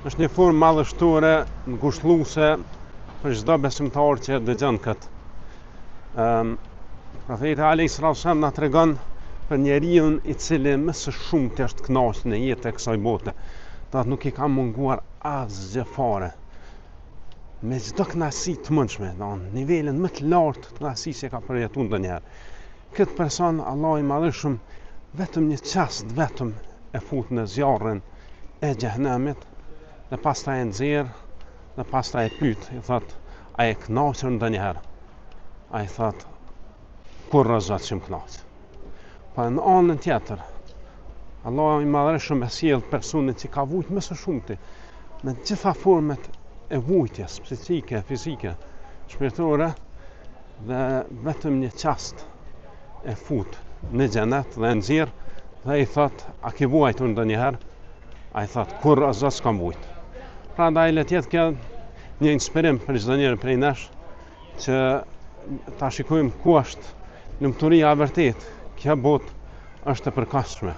është një formë madhështore, ngushëlluese për çdo besimtar që dëgjon këtë. Profeti alayhis salam na tregon për njeriu i cili më së shumti është kënaqur në jetë e kësaj bote. Thatë nuk i ka munguar asgjë fare. Me çdo kënaqësi të mundshme, në nivelin më të lartë të kënaqësisë ka përjetuar ndonjëherë. Këtë person, Allah i madhëshëm, vetëm një çast vetëm e fut në zjarrin e xhehenemit dhe pastaj e nxjerr dhe pastaj e pyet, i thot, a e kënaqur ndonjëherë? Ai thot, kur rrezat që më kënaq. Pa në anën tjetër, Allah i madhëshëm e sjell personin që ka vujt më së shumti me gjitha format e vujtjes psikike, fizike, shpirtërore, dhe vetëm një çast e fut në xhenet dhe nxjerr dhe i thot, a ke vuajtur ndonjëherë? Ai thot, kur rrezat s'kam vujt. Prandaj le të jetë kjo një inspirim për çdo njeri prej nesh që ta shikojmë ku është lumturia e vërtet. Kjo botë është e përkatshme.